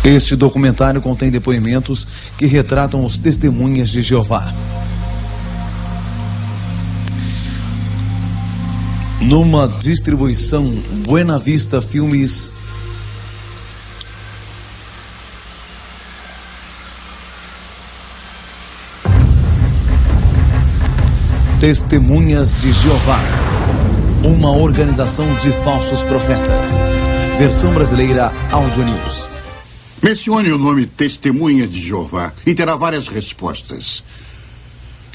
Este documentário contém depoimentos que retratam os testemunhas de Jeová. Numa distribuição Buena Vista Filmes. Testemunhas de Jeová, uma organização de falsos profetas. Versão brasileira Audio News. Mencione o nome Testemunhas de Jeová e terá várias respostas.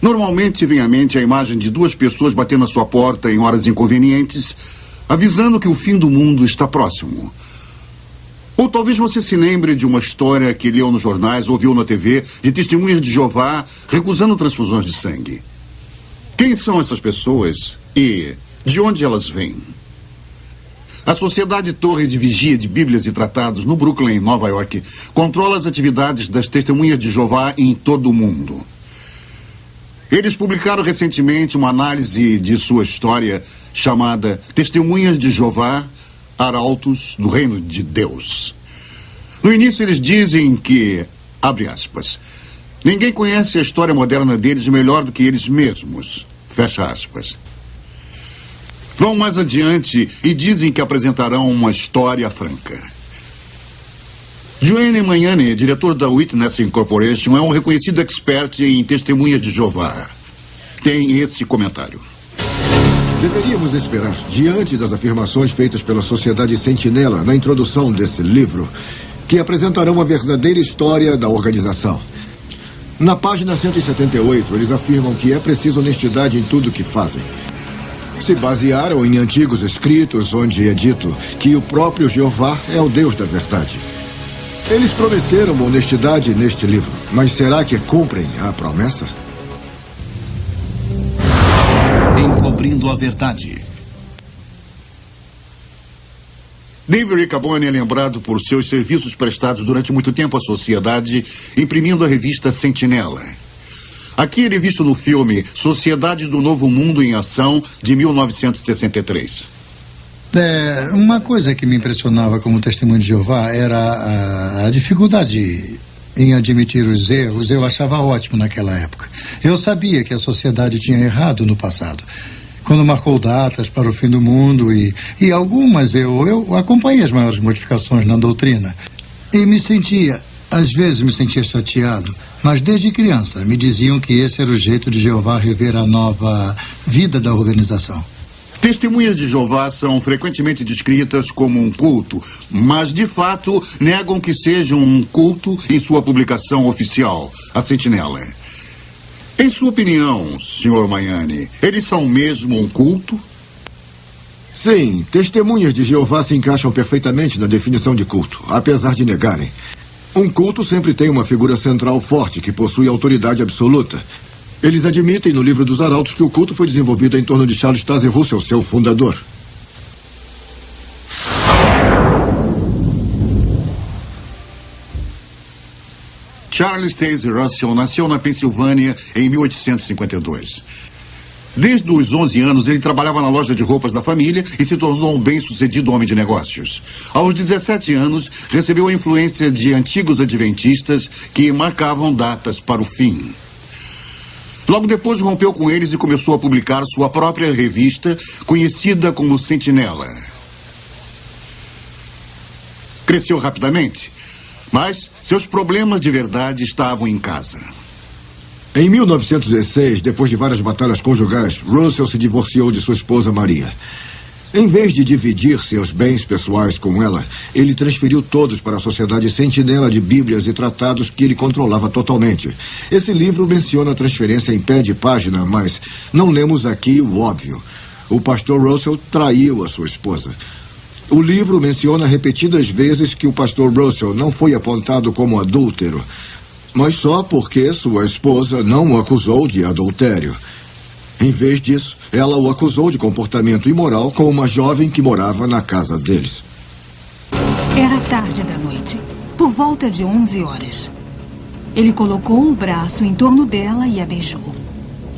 Normalmente vem à mente a imagem de duas pessoas batendo à sua porta em horas inconvenientes, avisando que o fim do mundo está próximo. Ou talvez você se lembre de uma história que leu nos jornais ou viu na TV de testemunhas de Jeová recusando transfusões de sangue. Quem são essas pessoas e de onde elas vêm? A Sociedade Torre de Vigia de Bíblias e Tratados, no Brooklyn, Nova York, controla as atividades das testemunhas de Jeová em todo o mundo. Eles publicaram recentemente uma análise de sua história chamada Testemunhas de Jeová, Arautos do Reino de Deus. No início eles dizem que, abre aspas, ninguém conhece a história moderna deles melhor do que eles mesmos, fecha aspas. Vão mais adiante e dizem que apresentarão uma história franca. Joanne Magnani, diretor da Witness Incorporation, é um reconhecido expert em testemunhas de Jeová. Tem esse comentário. Deveríamos esperar, diante das afirmações feitas pela Sociedade Sentinela na introdução desse livro, que apresentarão a verdadeira história da organização. Na página 178, eles afirmam que é preciso honestidade em tudo o que fazem. Se basearam em antigos escritos onde é dito que o próprio Jeová é o Deus da verdade. Eles prometeram honestidade neste livro, mas será que cumprem a promessa? Encobrindo a verdade. David Riccaboni é lembrado por seus serviços prestados durante muito tempo à sociedade, imprimindo a revista Sentinela. Aqui ele é visto no filme Sociedade do Novo Mundo em Ação, de 1963. Uma coisa que me impressionava como testemunho de Jeová era a dificuldade em admitir os erros. Eu achava ótimo naquela época. Eu sabia que a sociedade tinha errado no passado, quando marcou datas para o fim do mundo e algumas eu acompanhei as maiores modificações na doutrina e às vezes me sentia chateado, mas desde criança me diziam que esse era o jeito de Jeová rever a nova vida da organização. Testemunhas de Jeová são frequentemente descritas como um culto, mas de fato negam que sejam um culto em sua publicação oficial, a Sentinela. Em sua opinião, Sr. Magnani, eles são mesmo um culto? Sim, testemunhas de Jeová se encaixam perfeitamente na definição de culto, apesar de negarem. Um culto sempre tem uma figura central forte que possui autoridade absoluta. Eles admitem no livro dos Arautos que o culto foi desenvolvido em torno de Charles Taze Russell, seu fundador. Charles Taze Russell nasceu na Pensilvânia em 1852. Desde os 11 anos, ele trabalhava na loja de roupas da família e se tornou um bem-sucedido homem de negócios. Aos 17 anos, recebeu a influência de antigos adventistas que marcavam datas para o fim. Logo depois, rompeu com eles e começou a publicar sua própria revista, conhecida como Sentinela. Cresceu rapidamente, mas seus problemas de verdade estavam em casa. Em 1916, depois de várias batalhas conjugais, Russell se divorciou de sua esposa Maria. Em vez de dividir seus bens pessoais com ela, ele transferiu todos para a Sociedade Sentinela de Bíblias e Tratados que ele controlava totalmente. Esse livro menciona a transferência em pé de página, mas não lemos aqui o óbvio. O pastor Russell traiu a sua esposa. O livro menciona repetidas vezes que o pastor Russell não foi apontado como adúltero, mas só porque sua esposa não o acusou de adultério. Em vez disso, ela o acusou de comportamento imoral com uma jovem que morava na casa deles. Era tarde da noite, por volta de 11 horas. Ele colocou o braço em torno dela e a beijou.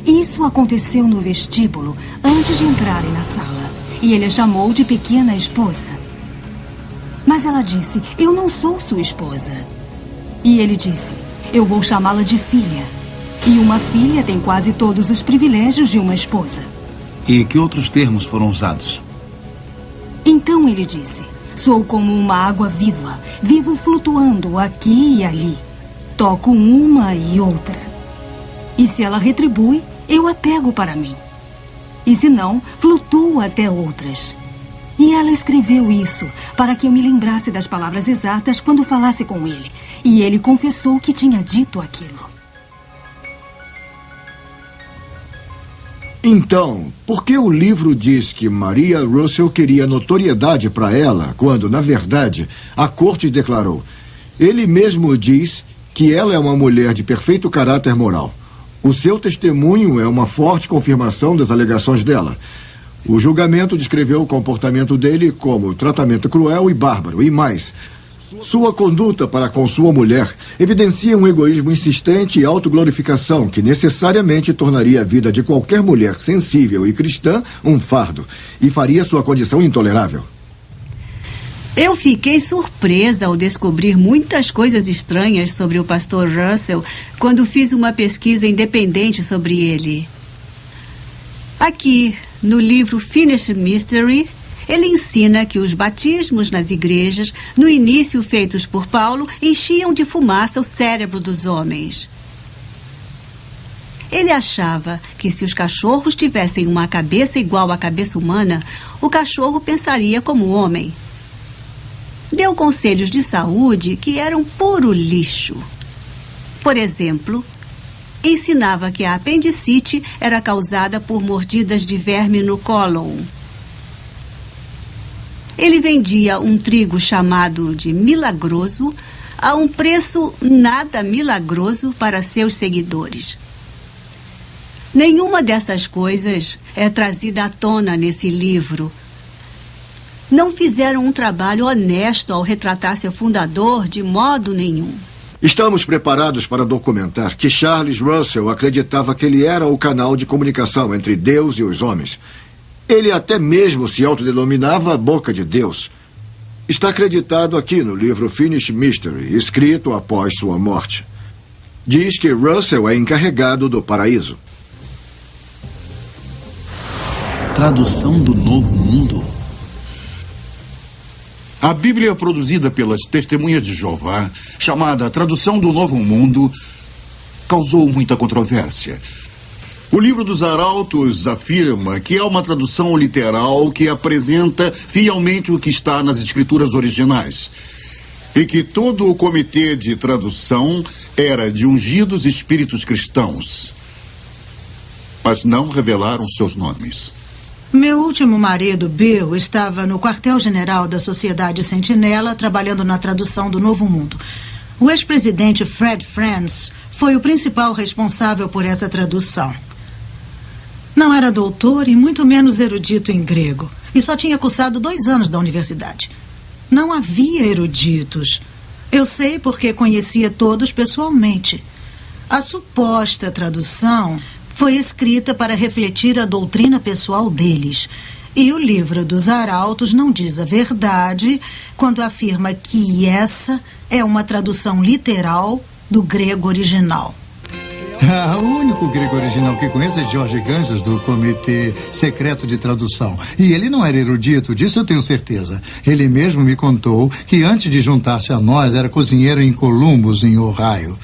Isso aconteceu no vestíbulo, antes de entrarem na sala. E ele a chamou de pequena esposa. Mas ela disse: eu não sou sua esposa. E ele disse: eu vou chamá-la de filha. E uma filha tem quase todos os privilégios de uma esposa. E que outros termos foram usados? Então ele disse: sou como uma água viva, vivo flutuando aqui e ali. Toco uma e outra. E se ela retribui, eu a pego para mim. E se não, flutuo até outras. E ela escreveu isso para que eu me lembrasse das palavras exatas quando falasse com ele. E ele confessou que tinha dito aquilo. Então, por que o livro diz que Maria Russell queria notoriedade para ela, quando, na verdade, a corte declarou: ele mesmo diz que ela é uma mulher de perfeito caráter moral. O seu testemunho é uma forte confirmação das alegações dela. O julgamento descreveu o comportamento dele como tratamento cruel e bárbaro, e mais. Sua conduta para com sua mulher evidencia um egoísmo insistente e autoglorificação que necessariamente tornaria a vida de qualquer mulher sensível e cristã um fardo e faria sua condição intolerável. Eu fiquei surpresa ao descobrir muitas coisas estranhas sobre o pastor Russell quando fiz uma pesquisa independente sobre ele. Aqui, no livro Finished Mystery, ele ensina que os batismos nas igrejas, no início feitos por Paulo, enchiam de fumaça o cérebro dos homens. Ele achava que se os cachorros tivessem uma cabeça igual à cabeça humana, o cachorro pensaria como homem. Deu conselhos de saúde que eram puro lixo. Por exemplo, ensinava que a apendicite era causada por mordidas de verme no cólon. Ele vendia um trigo chamado de milagroso a um preço nada milagroso para seus seguidores. Nenhuma dessas coisas é trazida à tona nesse livro. Não fizeram um trabalho honesto ao retratar seu fundador de modo nenhum. Estamos preparados para documentar que Charles Russell acreditava que ele era o canal de comunicação entre Deus e os homens. Ele até mesmo se autodenominava a boca de Deus. Está acreditado aqui no livro Finished Mystery, escrito após sua morte. Diz que Russell é encarregado do paraíso. Tradução do Novo Mundo? A Bíblia produzida pelas Testemunhas de Jeová, chamada Tradução do Novo Mundo, causou muita controvérsia. O livro dos Arautos afirma que é uma tradução literal que apresenta fielmente o que está nas escrituras originais e que todo o comitê de tradução era de ungidos espíritos cristãos, mas não revelaram seus nomes. Meu último marido, Bill, estava no quartel-general da Sociedade Sentinela, trabalhando na tradução do Novo Mundo. O ex-presidente Fred Franz foi o principal responsável por essa tradução. Não era doutor e muito menos erudito em grego, e só tinha cursado 2 anos da universidade. Não havia eruditos. Eu sei porque conhecia todos pessoalmente. A suposta tradução foi escrita para refletir a doutrina pessoal deles. E o livro dos Arautos não diz a verdade quando afirma que essa é uma tradução literal do grego original. O único grego original que conheço é Jorge Ganges, do Comitê Secreto de Tradução. E ele não era erudito, disso eu tenho certeza. Ele mesmo me contou que antes de juntar-se a nós era cozinheiro em Columbus, em Ohio.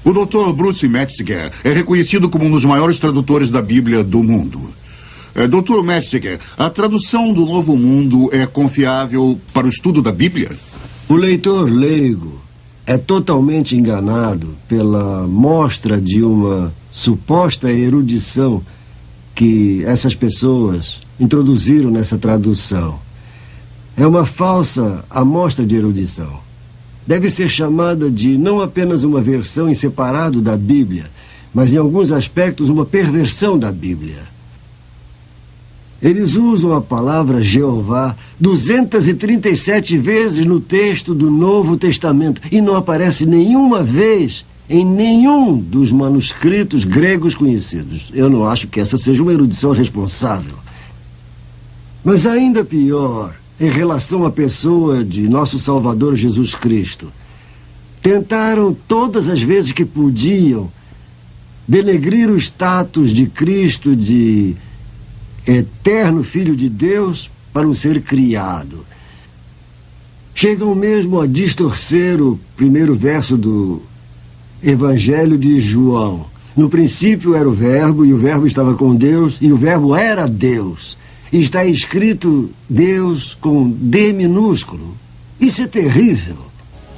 O Dr. Bruce Metzger é reconhecido como um dos maiores tradutores da Bíblia do mundo. Dr. Metzger, a tradução do Novo Mundo é confiável para o estudo da Bíblia? O leitor leigo é totalmente enganado pela mostra de uma suposta erudição que essas pessoas introduziram nessa tradução. É uma falsa amostra de erudição. Deve ser chamada de não apenas uma versão em separado da Bíblia, mas em alguns aspectos uma perversão da Bíblia. Eles usam a palavra Jeová 237 vezes no texto do Novo Testamento e não aparece nenhuma vez em nenhum dos manuscritos gregos conhecidos. Eu não acho que essa seja uma erudição responsável. Mas ainda pior, em relação à pessoa de nosso Salvador Jesus Cristo, tentaram todas as vezes que podiam denegrir o status de Cristo de eterno Filho de Deus para um ser criado. Chegam mesmo a distorcer o primeiro verso do Evangelho de João. No princípio era o Verbo, e o Verbo estava com Deus, e o Verbo era Deus. E está escrito Deus com D minúsculo. Isso é terrível.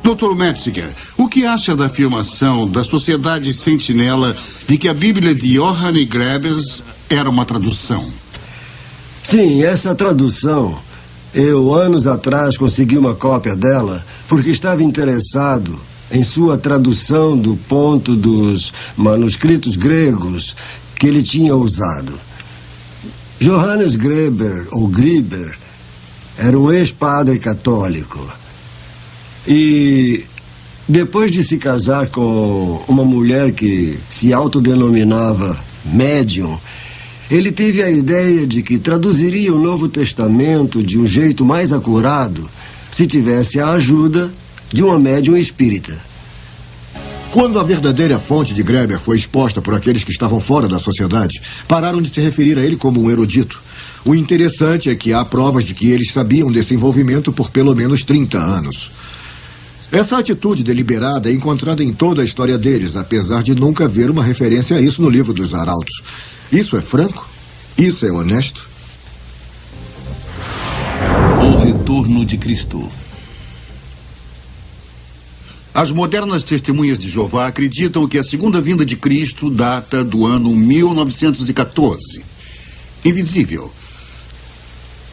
Dr. Metziger, o que acha da afirmação da Sociedade Sentinela de que a Bíblia de Johann Grebers era uma tradução? Sim, essa tradução, eu anos atrás consegui uma cópia dela porque estava interessado em sua tradução do ponto dos manuscritos gregos que ele tinha usado. Johannes Greber, ou Grieber, era um ex-padre católico. E depois de se casar com uma mulher que se autodenominava médium, ele teve a ideia de que traduziria o Novo Testamento de um jeito mais acurado se tivesse a ajuda de uma médium espírita. Quando a verdadeira fonte de Greber foi exposta por aqueles que estavam fora da sociedade, pararam de se referir a ele como um erudito. O interessante é que há provas de que eles sabiam desse envolvimento por pelo menos 30 anos. Essa atitude deliberada é encontrada em toda a história deles, apesar de nunca haver uma referência a isso no livro dos Arautos. Isso é franco? Isso é honesto? O retorno de Cristo. As modernas testemunhas de Jeová acreditam que a segunda vinda de Cristo data do ano 1914. Invisível.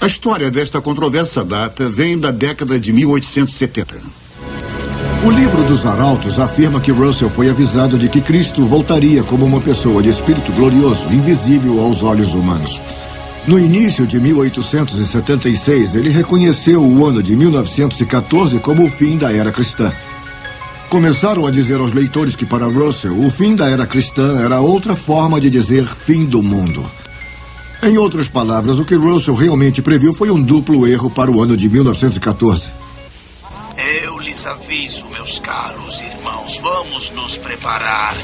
A história desta controversa data vem da década de 1870. O livro dos Arautos afirma que Russell foi avisado de que Cristo voltaria como uma pessoa de espírito glorioso, invisível aos olhos humanos. No início de 1876, ele reconheceu o ano de 1914 como o fim da era cristã. Começaram a dizer aos leitores que para Russell, o fim da era cristã era outra forma de dizer fim do mundo. Em outras palavras, o que Russell realmente previu foi um duplo erro para o ano de 1914. Eu lhes aviso, meus caros irmãos, vamos nos preparar,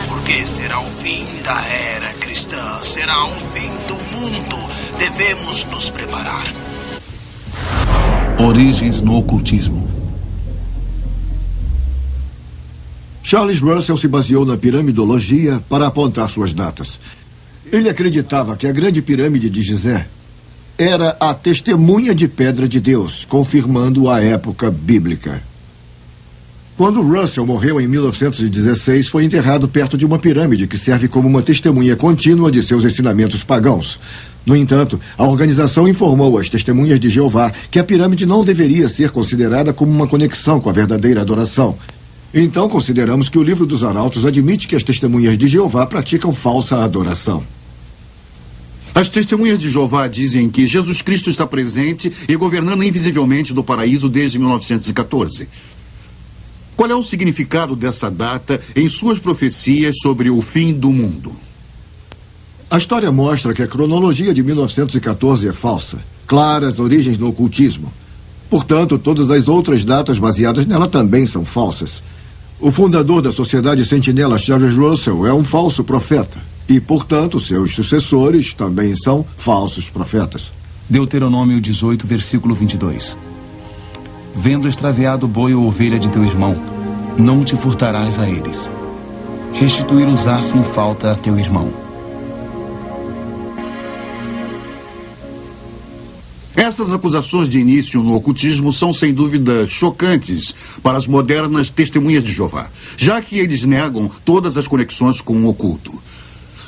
porque será o fim da era cristã, será o fim do mundo. Devemos nos preparar. Origens no ocultismo. Charles Russell se baseou na piramidologia para apontar suas datas. Ele acreditava que a grande pirâmide de Gizé era a testemunha de pedra de Deus, confirmando a época bíblica. Quando Russell morreu em 1916, foi enterrado perto de uma pirâmide que serve como uma testemunha contínua de seus ensinamentos pagãos. No entanto, a organização informou às testemunhas de Jeová que a pirâmide não deveria ser considerada como uma conexão com a verdadeira adoração. Então, consideramos que o livro dos Arautos admite que as testemunhas de Jeová praticam falsa adoração. As testemunhas de Jeová dizem que Jesus Cristo está presente e governando invisivelmente do paraíso desde 1914. Qual é o significado dessa data em suas profecias sobre o fim do mundo? A história mostra que a cronologia de 1914 é falsa. Claras origens no ocultismo. Portanto, todas as outras datas baseadas nela também são falsas. O fundador da Sociedade Sentinela, Charles Russell, é um falso profeta. E, portanto, seus sucessores também são falsos profetas. Deuteronômio 18, versículo 22. Vendo extraviado o boi ou ovelha de teu irmão, não te furtarás a eles. Restituir-os-á sem falta a teu irmão. Essas acusações de início no ocultismo são, sem dúvida, chocantes para as modernas testemunhas de Jeová, já que eles negam todas as conexões com o oculto.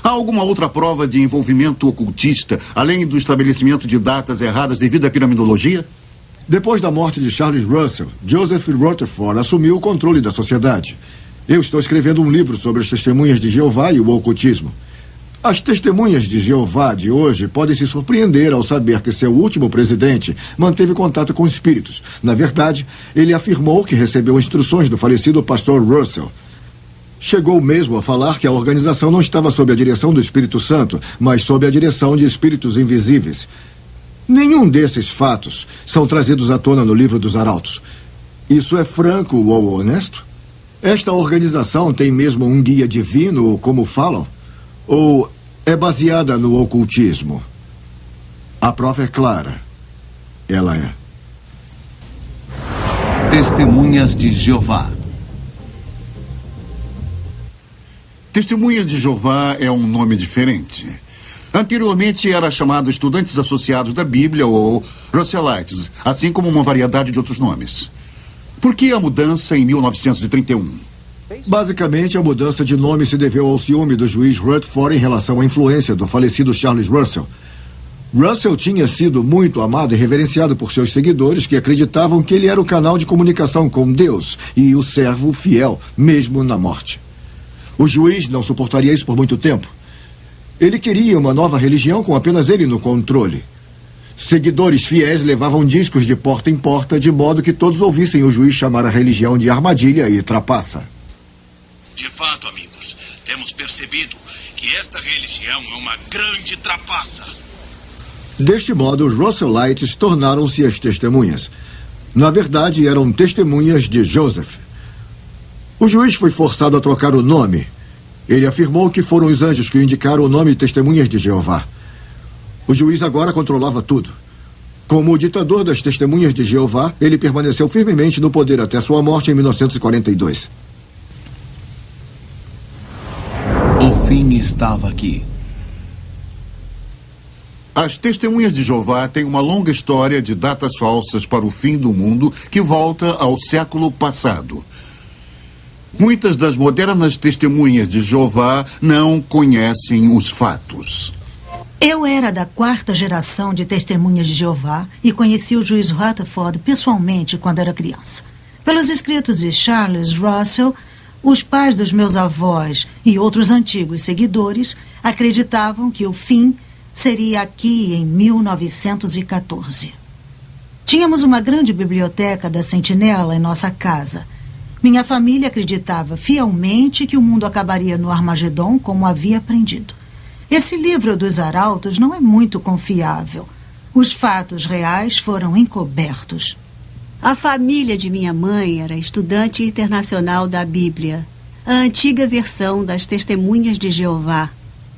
Há alguma outra prova de envolvimento ocultista, além do estabelecimento de datas erradas devido à piramidologia? Depois da morte de Charles Russell, Joseph Rutherford assumiu o controle da sociedade. Eu estou escrevendo um livro sobre as testemunhas de Jeová e o ocultismo. As testemunhas de Jeová de hoje podem se surpreender ao saber que seu último presidente manteve contato com espíritos. Na verdade, ele afirmou que recebeu instruções do falecido pastor Russell. Chegou mesmo a falar que a organização não estava sob a direção do Espírito Santo, mas sob a direção de espíritos invisíveis. Nenhum desses fatos são trazidos à tona no livro dos Arautos. Isso é franco ou honesto? Esta organização tem mesmo um guia divino, como falam? Ou é baseada no ocultismo? A prova é clara. Ela é. Testemunhas de Jeová. Testemunhas de Jeová é um nome diferente. Anteriormente era chamado Estudantes Associados da Bíblia ou Russellites, assim como uma variedade de outros nomes. Por que a mudança em 1931? Basicamente, a mudança de nome se deveu ao ciúme do juiz Rutherford em relação à influência do falecido Charles Russell. Russell tinha sido muito amado e reverenciado por seus seguidores, que acreditavam que ele era o canal de comunicação com Deus e o servo fiel, mesmo na morte. O juiz não suportaria isso por muito tempo. Ele queria uma nova religião com apenas ele no controle. Seguidores fiéis levavam discos de porta em porta, de modo que todos ouvissem o juiz chamar a religião de armadilha e trapaça. De fato, amigos, temos percebido que esta religião é uma grande trapaça. Deste modo, os Russellites tornaram-se as testemunhas. Na verdade, eram testemunhas de Joseph. O juiz foi forçado a trocar o nome. Ele afirmou que foram os anjos que indicaram o nome Testemunhas de Jeová. O juiz agora controlava tudo. Como o ditador das Testemunhas de Jeová, ele permaneceu firmemente no poder até sua morte em 1942. O fim estava aqui. As Testemunhas de Jeová têm uma longa história de datas falsas para o fim do mundo que volta ao século passado. Muitas das modernas Testemunhas de Jeová não conhecem os fatos. Eu era da 4ª geração de Testemunhas de Jeová e conheci o juiz Rutherford pessoalmente quando era criança. Pelos escritos de Charles Russell, os pais dos meus avós e outros antigos seguidores acreditavam que o fim seria aqui em 1914. Tínhamos uma grande biblioteca da Sentinela em nossa casa. Minha família acreditava fielmente que o mundo acabaria no Armagedon, como havia aprendido. Esse livro dos Arautos não é muito confiável. Os fatos reais foram encobertos. A família de minha mãe era estudante internacional da Bíblia, a antiga versão das Testemunhas de Jeová.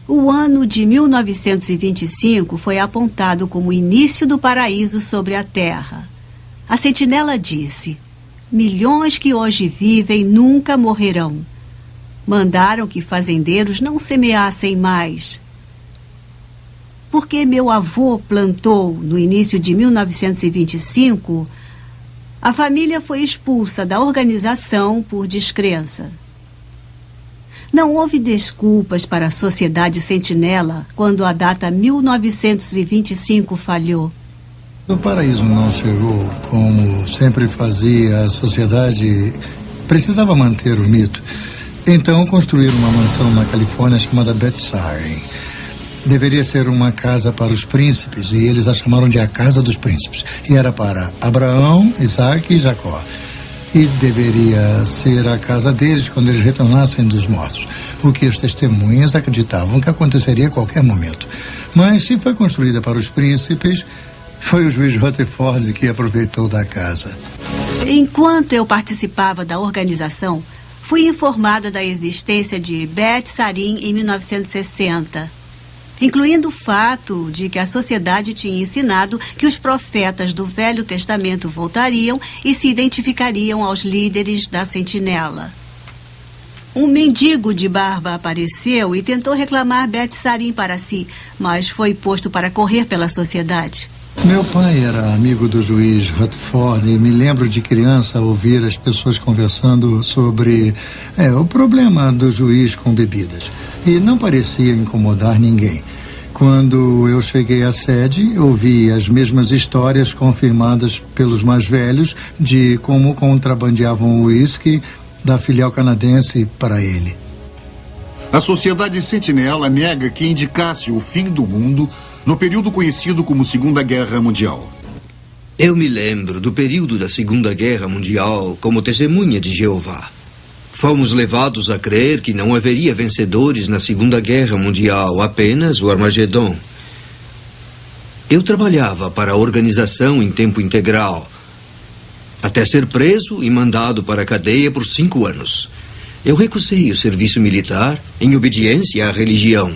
O ano de 1925 foi apontado como o início do paraíso sobre a terra. A Sentinela disse: milhões que hoje vivem nunca morrerão. Mandaram que fazendeiros não semeassem mais. Porque meu avô plantou no início de 1925, a família foi expulsa da organização por descrença. Não houve desculpas para a Sociedade Sentinela quando a data 1925 falhou. O paraíso não chegou como sempre fazia. A sociedade precisava manter o mito. Então construíram uma mansão na Califórnia chamada Bethsaida. Deveria ser uma casa para os príncipes e eles a chamaram de a Casa dos Príncipes. E era para Abraão, Isaac e Jacó. E deveria ser a casa deles quando eles retornassem dos mortos. O que os testemunhas acreditavam que aconteceria a qualquer momento. Mas se foi construída para os príncipes, foi o juiz Rutherford que aproveitou da casa. Enquanto eu participava da organização, fui informada da existência de Beth Sarim em 1960. Incluindo o fato de que a sociedade tinha ensinado que os profetas do Velho Testamento voltariam e se identificariam aos líderes da Sentinela. Um mendigo de barba apareceu e tentou reclamar Beth Sarim para si, mas foi posto para correr pela sociedade. Meu pai era amigo do juiz Rutherford e me lembro de criança ouvir as pessoas conversando sobre o problema do juiz com bebidas. E não parecia incomodar ninguém. Quando eu cheguei à sede, ouvi as mesmas histórias confirmadas pelos mais velhos de como contrabandeavam o uísque da filial canadense para ele. A Sociedade Sentinela nega que indicasse o fim do mundo no período conhecido como Segunda Guerra Mundial. Eu me lembro do período da Segunda Guerra Mundial como testemunha de Jeová. Fomos levados a crer que não haveria vencedores na Segunda Guerra Mundial, apenas o Armagedon. Eu trabalhava para a organização em tempo integral, até ser preso e mandado para a cadeia por 5 anos. Eu recusei o serviço militar em obediência à religião.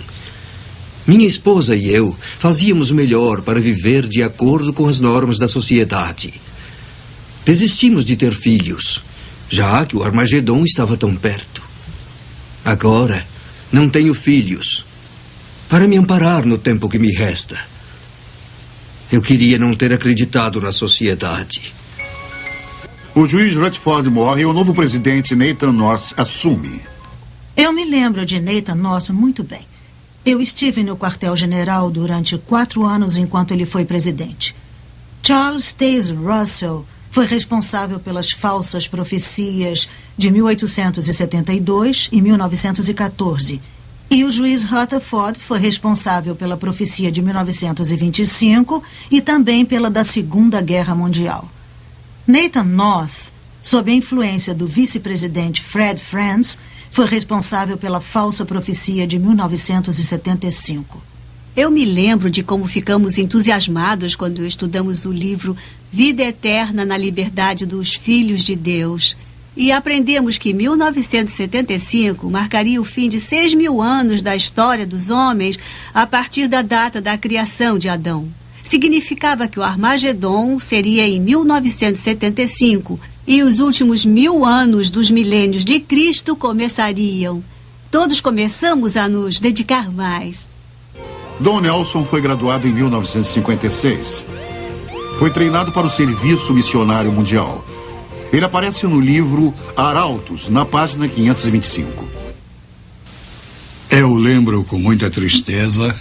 Minha esposa e eu fazíamos o melhor para viver de acordo com as normas da sociedade. Desistimos de ter filhos, já que o Armagedon estava tão perto. Agora, não tenho filhos para me amparar no tempo que me resta. Eu queria não ter acreditado na sociedade. O juiz Rutherford morre e o novo presidente Nathan North assume. Eu me lembro de Nathan North muito bem. Eu estive no quartel-general durante 4 anos enquanto ele foi presidente. Charles Taze Russell foi responsável pelas falsas profecias de 1872 e 1914. E o juiz Rutherford foi responsável pela profecia de 1925 e também pela da Segunda Guerra Mundial. Nathan North, sob a influência do vice-presidente Fred Franz, foi responsável pela falsa profecia de 1975. Eu me lembro de como ficamos entusiasmados quando estudamos o livro Vida Eterna na Liberdade dos Filhos de Deus. E aprendemos que 1975 marcaria o fim de 6.000 anos da história dos homens a partir da data da criação de Adão. Significava que o Armagedon seria em 1975 e os últimos 1000 anos dos milênios de Cristo começariam. Todos começamos a nos dedicar mais. Don Nelson foi graduado em 1956. Foi treinado para o Serviço Missionário Mundial. Ele aparece no livro Arautos, na página 525. Eu lembro com muita tristeza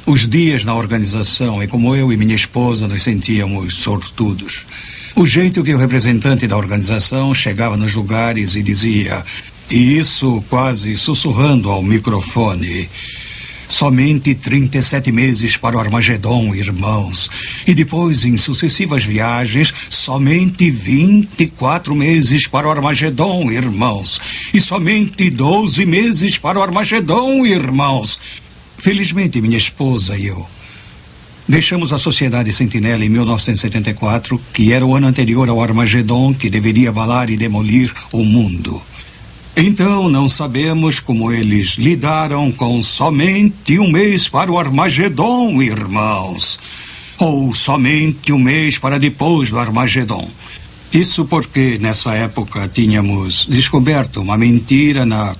os dias na organização e como eu e minha esposa nos sentíamos sortudos. O jeito que o representante da organização chegava nos lugares e dizia, e isso quase sussurrando ao microfone: somente 37 meses para o Armagedon, irmãos. E depois, em sucessivas viagens, somente 24 meses para o Armagedon, irmãos. E somente 12 meses para o Armagedon, irmãos. Felizmente, minha esposa e eu deixamos a Sociedade Sentinela em 1974, que era o ano anterior ao Armagedon, que deveria abalar e demolir o mundo. Então, não sabemos como eles lidaram com somente 1 mês para o Armagedon, irmãos. Ou somente 1 mês para depois do Armagedon. Isso porque, nessa época, tínhamos descoberto uma mentira na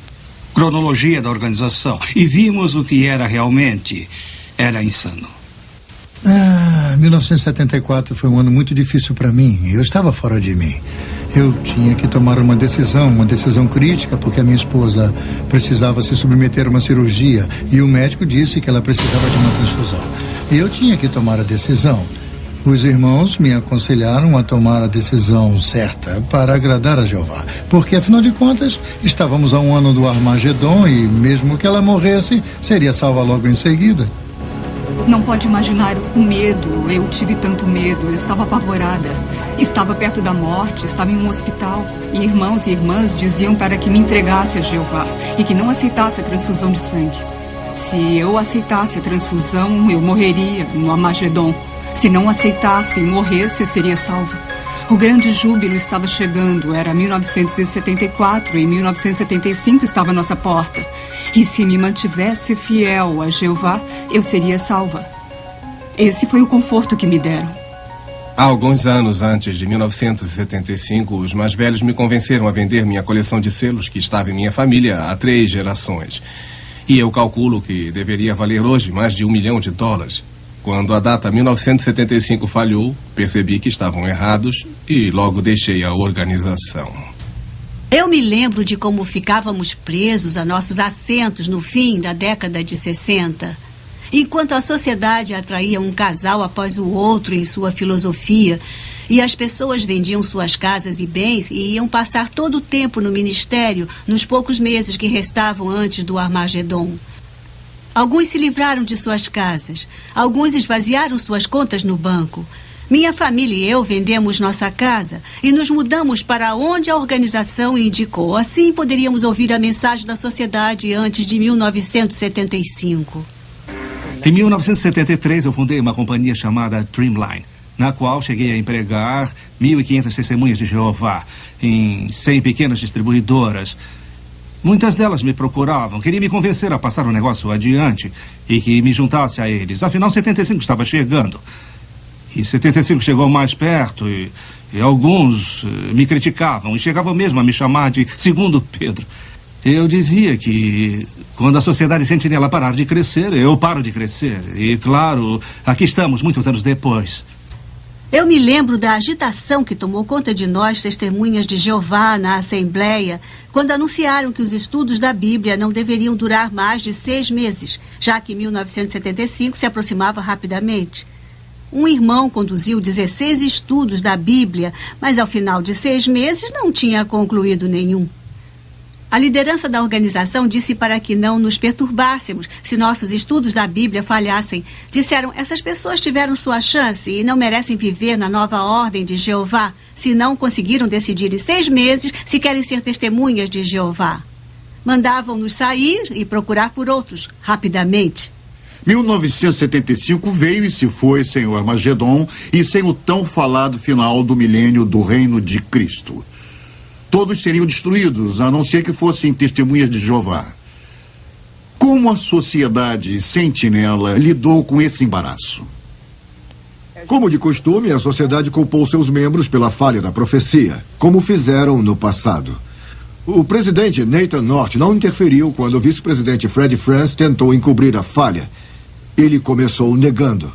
cronologia da organização e vimos o que era realmente. Era insano. 1974 foi um ano muito difícil para mim. Eu estava fora de mim. Eu tinha que tomar uma decisão crítica, porque a minha esposa precisava se submeter a uma cirurgia e o médico disse que ela precisava de uma transfusão. E eu tinha que tomar a decisão. Os irmãos me aconselharam a tomar a decisão certa para agradar a Jeová, porque afinal de contas estávamos a 1 ano do Armagedon e mesmo que ela morresse, seria salva logo em seguida. Não pode imaginar o medo. Eu tive tanto medo. Eu estava apavorada. Estava perto da morte, estava em um hospital. E irmãos e irmãs diziam para que me entregasse a Jeová e que não aceitasse a transfusão de sangue. Se eu aceitasse a transfusão, eu morreria no Armagedon. Se não aceitasse e morresse, eu seria salva. O grande júbilo estava chegando. Era 1974 e 1975 estava à nossa porta. E se me mantivesse fiel a Jeová, eu seria salva. Esse foi o conforto que me deram. Há alguns anos antes de 1975, os mais velhos me convenceram a vender minha coleção de selos que estava em minha família há 3 gerações. E eu calculo que deveria valer hoje mais de $1 milhão. Quando a data 1975 falhou, percebi que estavam errados e logo deixei a organização. Eu me lembro de como ficávamos presos a nossos assentos no fim da década de 60. Enquanto a sociedade atraía um casal após o outro em sua filosofia e as pessoas vendiam suas casas e bens e iam passar todo o tempo no ministério nos poucos meses que restavam antes do Armagedon. Alguns se livraram de suas casas, alguns esvaziaram suas contas no banco, Minha família e eu vendemos nossa casa e nos mudamos para onde a organização indicou. Assim poderíamos ouvir a mensagem da sociedade antes de 1975. Em 1973, eu fundei uma companhia chamada Dreamline, na qual cheguei a empregar 1.500 testemunhas de Jeová em 100 pequenas distribuidoras. Muitas delas me procuravam, queriam me convencer a passar o negócio adiante e que me juntasse a eles. Afinal, 75 estava chegando. E 75 chegou mais perto e alguns me criticavam e chegavam mesmo a me chamar de Segundo Pedro. Eu dizia que quando a Sociedade Sentinela parar de crescer, eu paro de crescer. E, claro, aqui estamos muitos anos depois. Eu me lembro da agitação que tomou conta de nós, testemunhas de Jeová, na Assembleia, quando anunciaram que os estudos da Bíblia não deveriam durar mais de 6 meses, já que 1975 se aproximava rapidamente. Um irmão conduziu 16 estudos da Bíblia, mas ao final de 6 meses não tinha concluído nenhum. A liderança da organização disse para que não nos perturbássemos se nossos estudos da Bíblia falhassem. Disseram, essas pessoas tiveram sua chance e não merecem viver na nova ordem de Jeová, se não conseguiram decidir em 6 meses se querem ser testemunhas de Jeová. Mandavam-nos sair e procurar por outros, rapidamente. 1975 veio e se foi sem o Armagedon e sem o tão falado final do milênio do reino de Cristo. Todos seriam destruídos, a não ser que fossem testemunhas de Jeová. Como a Sociedade Sentinela lidou com esse embaraço? Como de costume, a sociedade culpou seus membros pela falha da profecia, como fizeram no passado. O presidente Nathan North não interferiu quando o vice-presidente Fred Franz tentou encobrir a falha. Ele começou negando.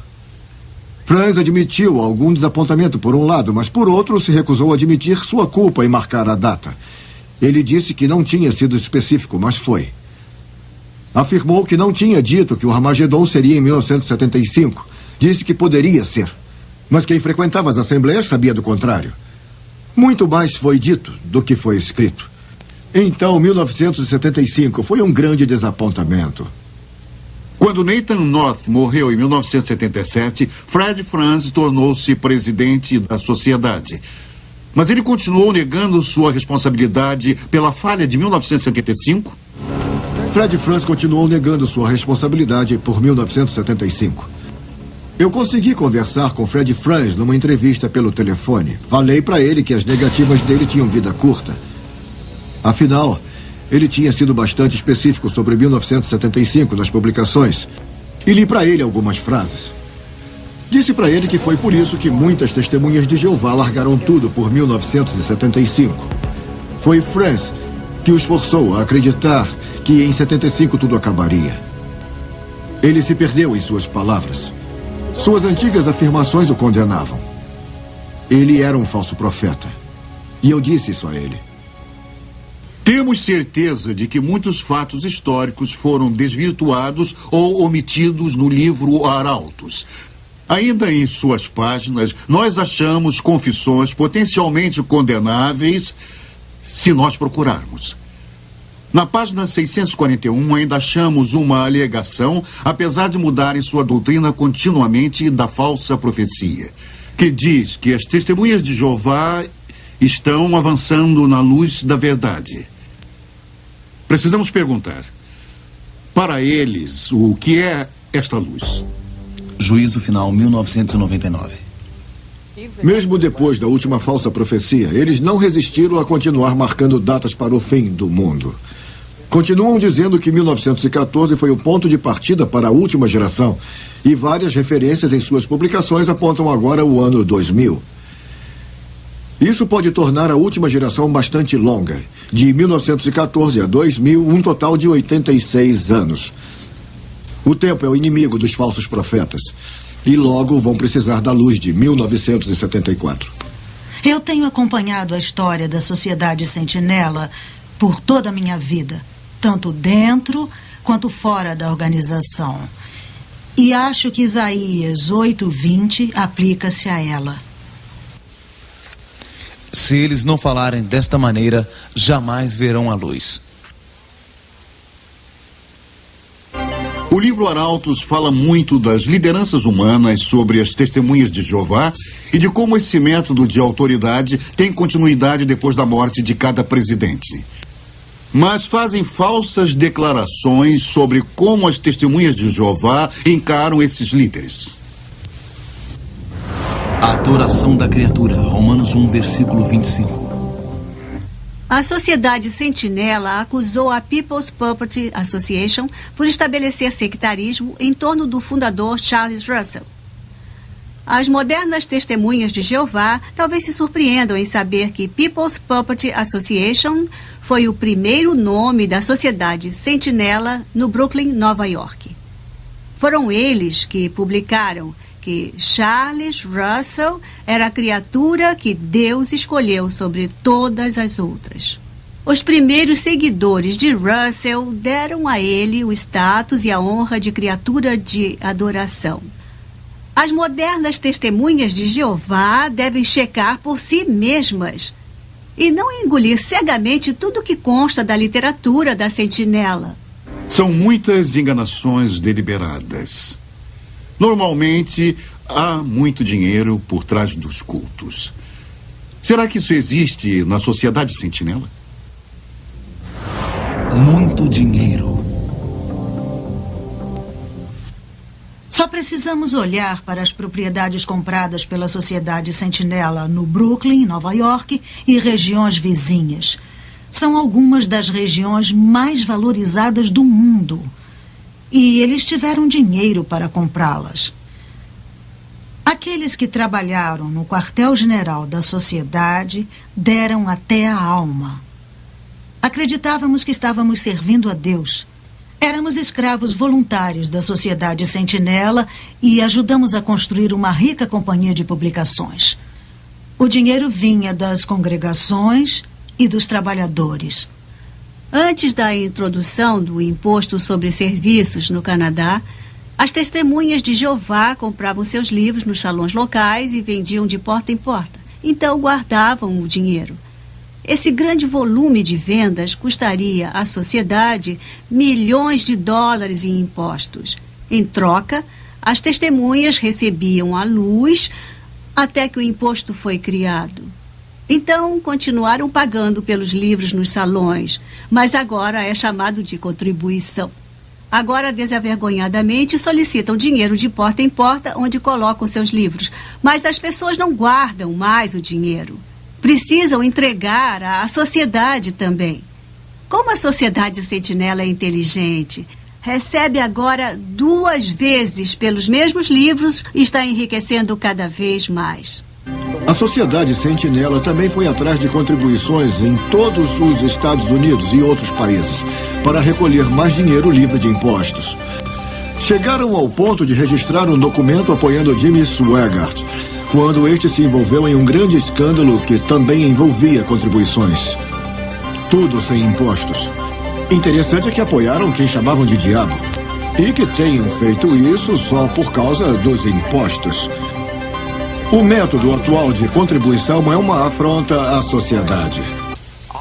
Franz admitiu algum desapontamento por um lado, mas por outro se recusou a admitir sua culpa em marcar a data. Ele disse que não tinha sido específico, mas foi. Afirmou que não tinha dito que o Armagedon seria em 1975. Disse que poderia ser. Mas quem frequentava as assembleias sabia do contrário. Muito mais foi dito do que foi escrito. Então, 1975 foi um grande desapontamento. Quando Nathan North morreu em 1977, Fred Franz tornou-se presidente da sociedade. Mas ele continuou negando sua responsabilidade pela falha de 1975? Fred Franz continuou negando sua responsabilidade por 1975. Eu consegui conversar com Fred Franz numa entrevista pelo telefone. Falei para ele que as negativas dele tinham vida curta. Afinal, ele tinha sido bastante específico sobre 1975 nas publicações. E li para ele algumas frases. Disse para ele que foi por isso que muitas testemunhas de Jeová largaram tudo por 1975. Foi Franz que os forçou a acreditar que em 75 tudo acabaria. Ele se perdeu em suas palavras. Suas antigas afirmações o condenavam. Ele era um falso profeta. E eu disse isso a ele. Temos certeza de que muitos fatos históricos foram desvirtuados ou omitidos no livro Arautos. Ainda em suas páginas, nós achamos confissões potencialmente condenáveis se nós procurarmos. Na página 641 ainda achamos uma alegação, apesar de mudarem sua doutrina continuamente da falsa profecia, que diz que as testemunhas de Jeová estão avançando na luz da verdade. Precisamos perguntar, para eles, o que é esta luz? Juízo Final, 1999. Mesmo depois da última falsa profecia, eles não resistiram a continuar marcando datas para o fim do mundo. Continuam dizendo que 1914 foi o ponto de partida para a última geração, e várias referências em suas publicações apontam agora o ano 2000. Isso pode tornar a última geração bastante longa. De 1914 a 2000, um total de 86 anos. O tempo é o inimigo dos falsos profetas. E logo vão precisar da luz de 1974. Eu tenho acompanhado a história da Sociedade Sentinela por toda a minha vida, tanto dentro quanto fora da organização. E acho que Isaías 8:20 aplica-se a ela. Se eles não falarem desta maneira, jamais verão a luz. O livro livro Arautos fala muito das lideranças humanas sobre as testemunhas de Jeová e de como esse método de autoridade tem continuidade depois da morte de cada presidente. Mas fazem falsas declarações sobre como as testemunhas de Jeová encaram esses líderes. A adoração da criatura, Romanos 1, versículo 25. A Sociedade Sentinela acusou a People's Puppet Association por estabelecer sectarismo em torno do fundador Charles Russell. As modernas testemunhas de Jeová talvez se surpreendam em saber que People's Puppet Association foi o primeiro nome da Sociedade Sentinela no Brooklyn, Nova York. Foram eles que publicaram que Charles Russell era a criatura que Deus escolheu sobre todas as outras. Os primeiros seguidores de Russell deram a ele o status e a honra de criatura de adoração. As modernas testemunhas de Jeová devem checar por si mesmas e não engolir cegamente tudo que consta da literatura da Sentinela. São muitas enganações deliberadas. Normalmente, há muito dinheiro por trás dos cultos. Será que isso existe na Sociedade Sentinela? Muito dinheiro. Só precisamos olhar para as propriedades compradas pela Sociedade Sentinela no Brooklyn, Nova York e regiões vizinhas. São algumas das regiões mais valorizadas do mundo. E eles tiveram dinheiro para comprá-las. Aqueles que trabalharam no quartel-general da sociedade deram até a alma. Acreditávamos que estávamos servindo a Deus. Éramos escravos voluntários da Sociedade Sentinela e ajudamos a construir uma rica companhia de publicações. O dinheiro vinha das congregações e dos trabalhadores. Antes da introdução do imposto sobre serviços no Canadá, as testemunhas de Jeová compravam seus livros nos salões locais e vendiam de porta em porta. Então guardavam o dinheiro. Esse grande volume de vendas custaria à sociedade milhões de dólares em impostos. Em troca, as testemunhas recebiam a luz até que o imposto foi criado. Então, continuaram pagando pelos livros nos salões, mas agora é chamado de contribuição. Agora, desavergonhadamente, solicitam dinheiro de porta em porta onde colocam seus livros, mas as pessoas não guardam mais o dinheiro. Precisam entregar à sociedade também. Como a Sociedade Sentinela é inteligente, recebe agora 2 vezes pelos mesmos livros e está enriquecendo cada vez mais. A Sociedade Sentinela também foi atrás de contribuições em todos os Estados Unidos e outros países para recolher mais dinheiro livre de impostos. Chegaram ao ponto de registrar um documento apoiando Jimmy Swaggart, quando este se envolveu em um grande escândalo que também envolvia contribuições. Tudo sem impostos. Interessante é que apoiaram quem chamavam de diabo. E que tenham feito isso só por causa dos impostos. O método atual de contribuição é uma afronta à sociedade.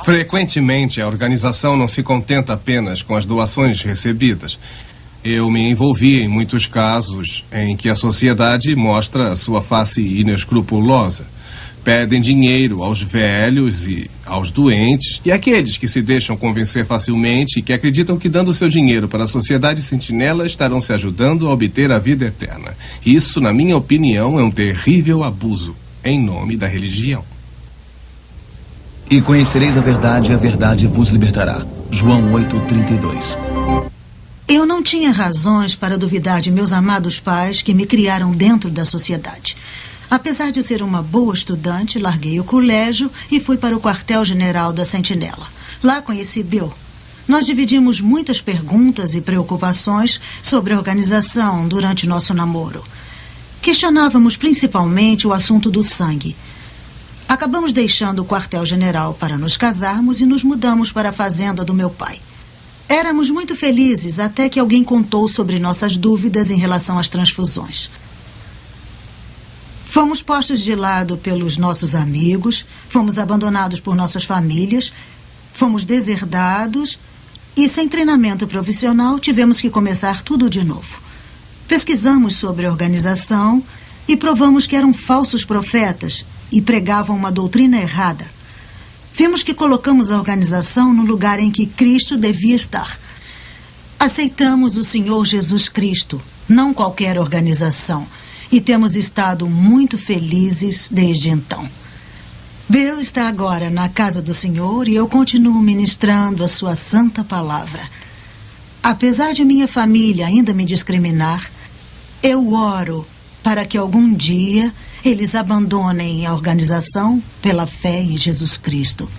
Frequentemente, a organização não se contenta apenas com as doações recebidas. Eu me envolvi em muitos casos em que a sociedade mostra sua face inescrupulosa. Pedem dinheiro aos velhos e aos doentes e àqueles que se deixam convencer facilmente e que acreditam que dando seu dinheiro para a Sociedade Sentinela estarão se ajudando a obter a vida eterna. Isso, na minha opinião, é um terrível abuso em nome da religião. E conhecereis a verdade vos libertará. João 8:32. Eu não tinha razões para duvidar de meus amados pais que me criaram dentro da sociedade. Apesar de ser uma boa estudante, larguei o colégio e fui para o quartel-general da Sentinela. Lá conheci Bill. Nós dividimos muitas perguntas e preocupações sobre a organização durante nosso namoro. Questionávamos principalmente o assunto do sangue. Acabamos deixando o quartel-general para nos casarmos e nos mudamos para a fazenda do meu pai. Éramos muito felizes até que alguém contou sobre nossas dúvidas em relação às transfusões. Fomos postos de lado pelos nossos amigos, fomos abandonados por nossas famílias, fomos deserdados E sem treinamento profissional, tivemos que começar tudo de novo. Pesquisamos sobre a organização e provamos que eram falsos profetas e pregavam uma doutrina errada. Vimos que colocamos a organização no lugar em que Cristo devia estar. Aceitamos o Senhor Jesus Cristo, não qualquer organização, e temos estado muito felizes desde então. Bill está agora na casa do Senhor e eu continuo ministrando a sua santa palavra. Apesar de minha família ainda me discriminar, eu oro para que algum dia eles abandonem a organização pela fé em Jesus Cristo.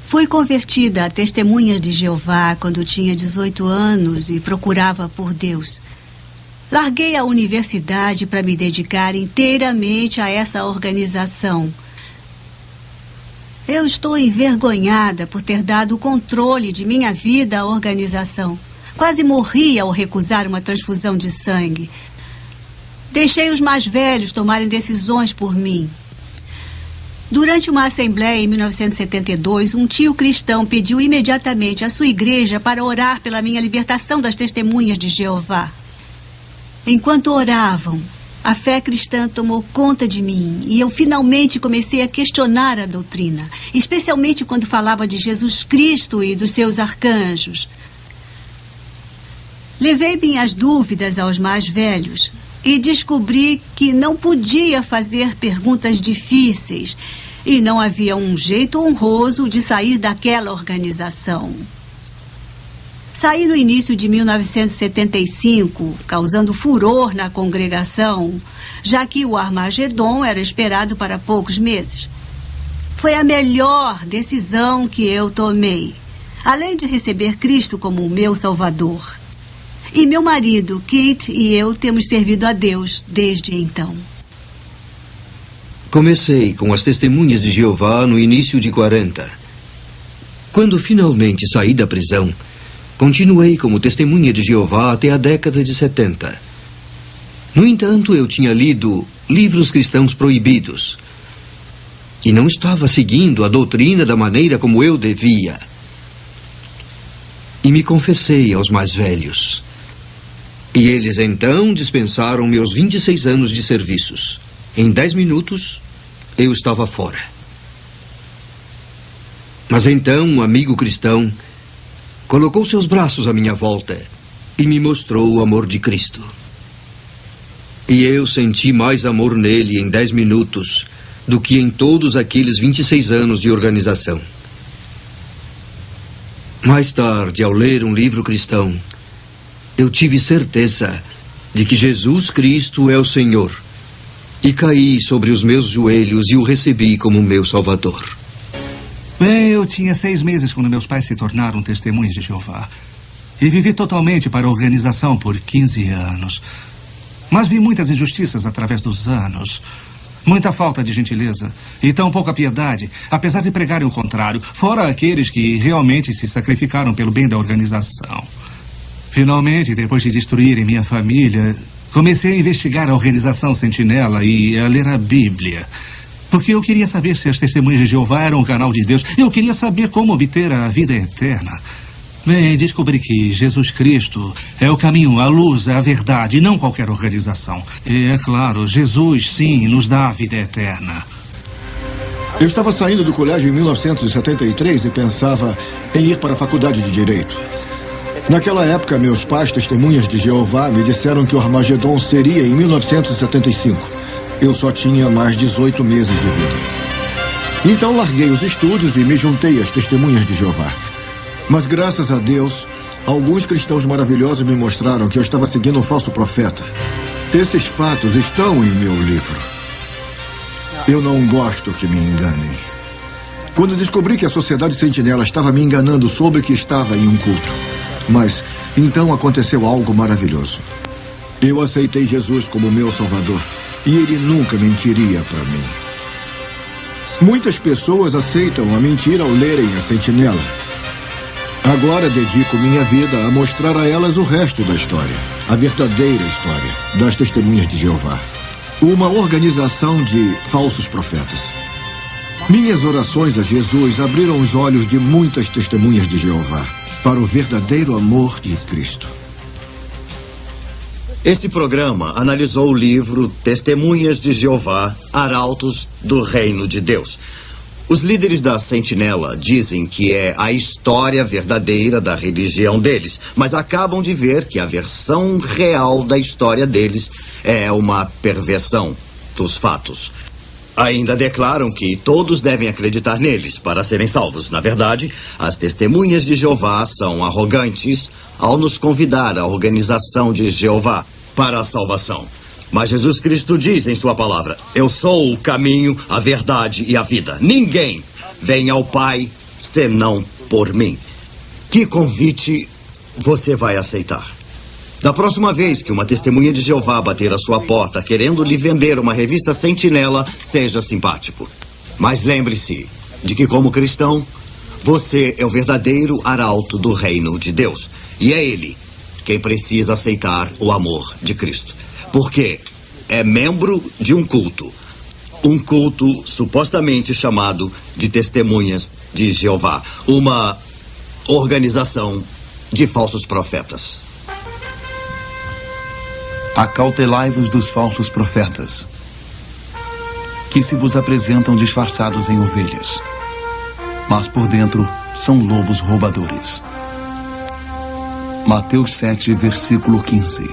Fui convertida a Testemunhas de Jeová quando tinha 18 anos e procurava por Deus. Larguei a universidade para me dedicar inteiramente a essa organização. Eu estou envergonhada por ter dado o controle de minha vida à organização. Quase morri ao recusar uma transfusão de sangue. Deixei os mais velhos tomarem decisões por mim. Durante uma assembleia em 1972, um tio cristão pediu imediatamente à sua igreja para orar pela minha libertação das Testemunhas de Jeová. Enquanto oravam, a fé cristã tomou conta de mim e eu finalmente comecei a questionar a doutrina, especialmente quando falava de Jesus Cristo e dos seus arcanjos. Levei minhas dúvidas aos mais velhos e descobri que não podia fazer perguntas difíceis e não havia um jeito honroso de sair daquela organização. Saí no início de 1975, causando furor na congregação, já que o Armagedon era esperado para poucos meses. Foi a melhor decisão que eu tomei, além de receber Cristo como o meu Salvador. E meu marido, Kit, e eu temos servido a Deus desde então. Comecei com as Testemunhas de Jeová no início de 40. Quando finalmente saí da prisão, continuei como Testemunha de Jeová até a década de 70. No entanto, eu tinha lido livros cristãos proibidos e não estava seguindo a doutrina da maneira como eu devia. E me confessei aos mais velhos. E eles então dispensaram meus 26 anos de serviços. Em 10 minutos, eu estava fora. Mas então um amigo cristão colocou seus braços à minha volta e me mostrou o amor de Cristo. E eu senti mais amor nele em 10 minutos do que em todos aqueles 26 anos de organização. Mais tarde, ao ler um livro cristão, eu tive certeza de que Jesus Cristo é o Senhor e caí sobre os meus joelhos e o recebi como meu Salvador. Bem, eu tinha 6 meses quando meus pais se tornaram Testemunhas de Jeová. E vivi totalmente para a organização por 15 anos. Mas vi muitas injustiças através dos anos. Muita falta de gentileza e tão pouca piedade, apesar de pregarem o contrário, fora aqueles que realmente se sacrificaram pelo bem da organização. Finalmente, depois de destruírem minha família, comecei a investigar a organização Sentinela e a ler a Bíblia. Porque eu queria saber se as Testemunhas de Jeová eram um canal de Deus. Eu queria saber como obter a vida eterna. Bem, descobri que Jesus Cristo é o caminho, a luz, a verdade, e não qualquer organização. E é claro, Jesus, sim, nos dá a vida eterna. Eu estava saindo do colégio em 1973 e pensava em ir para a faculdade de Direito. Naquela época, meus pais, Testemunhas de Jeová, me disseram que o Armagedon seria em 1975. Eu só tinha mais 18 meses de vida. Então larguei os estudos e me juntei às Testemunhas de Jeová. Mas graças a Deus, alguns cristãos maravilhosos me mostraram que eu estava seguindo um falso profeta. Esses fatos estão em meu livro. Eu não gosto que me enganem. Quando descobri que a Sociedade Sentinela estava me enganando, soube que estava em um culto. Mas então aconteceu algo maravilhoso. Eu aceitei Jesus como meu Salvador e ele nunca mentiria para mim. Muitas pessoas aceitam a mentira ao lerem a Sentinela. Agora dedico minha vida a mostrar a elas o resto da história, a verdadeira história das Testemunhas de Jeová. Uma organização de falsos profetas. Minhas orações a Jesus abriram os olhos de muitas Testemunhas de Jeová. para o verdadeiro amor de Cristo. Esse programa analisou o livro Testemunhas de Jeová, Arautos do Reino de Deus. Os líderes da Sentinela dizem que é a história verdadeira da religião deles, mas acabam de ver que a versão real da história deles é uma perversão dos fatos. Ainda declaram que todos devem acreditar neles para serem salvos. Na verdade, as Testemunhas de Jeová são arrogantes ao nos convidar à organização de Jeová para a salvação. Mas Jesus Cristo diz em sua palavra: eu sou o caminho, a verdade e a vida. Ninguém vem ao Pai senão por mim. Que convite você vai aceitar? Da próxima vez que uma testemunha de Jeová bater a sua porta querendo lhe vender uma revista Sentinela, seja simpático. Mas lembre-se de que, como cristão, você é o verdadeiro arauto do reino de Deus. E é ele quem precisa aceitar o amor de Cristo. Porque é membro de um culto supostamente chamado de Testemunhas de Jeová, uma organização de falsos profetas. Acautelai-vos dos falsos profetas, que se vos apresentam disfarçados em ovelhas, mas por dentro são lobos roubadores. Mateus 7, versículo 15.